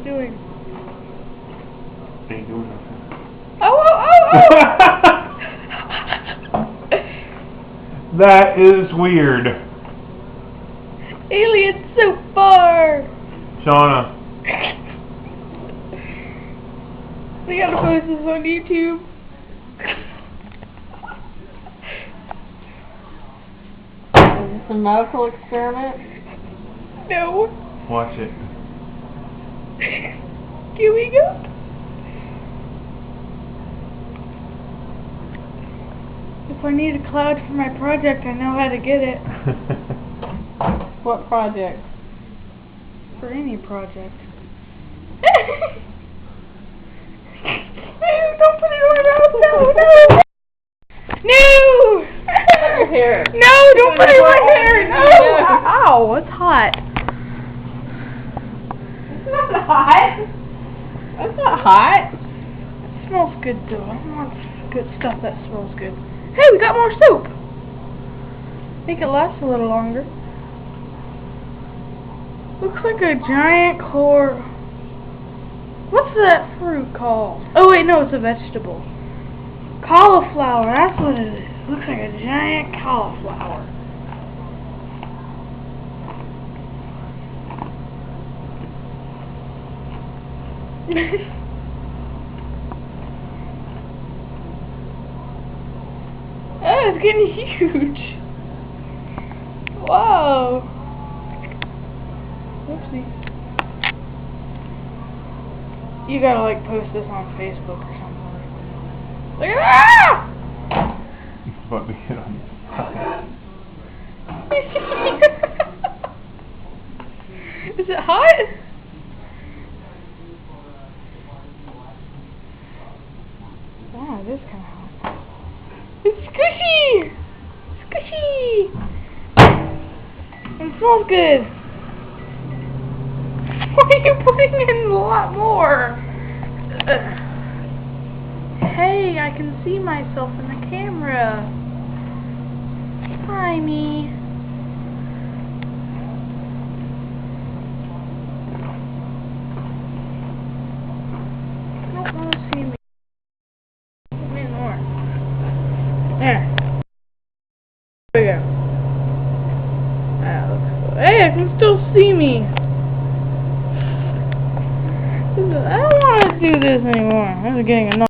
it doing? Ain't doing nothing. Oh! That is weird. Aliens so far! Shauna. We gotta post this on YouTube. Is this a medical experiment? No. Watch it. Here we go. If I need a cloud for my project, I know how to get it. What project? For any project. Don't put it on my mouth. No! Your hair. No, don't put it on my hair. No! Ow, it's hot. It's not hot. That's not hot. It smells good though. I want good stuff that smells good. Hey, we got more soap. Make it last a little longer. Looks like a giant core. What's that fruit called? Oh wait, no, it's a vegetable. Cauliflower, that's what it is. Looks like a giant cauliflower. Oh, it's getting huge. Wow. Oopsie. You gotta like post this on Facebook or something. Look at that! About to get on Is it hot? Wow, it is kind of hot. It's squishy! Squishy! It smells good. Why are you putting in a lot more? Hey, I can see myself in the camera. Hi, me. I don't want to see me. Put me more. There. There we go. That looks cool. Hey, I can still see me. I don't want to do this anymore. This is getting annoying.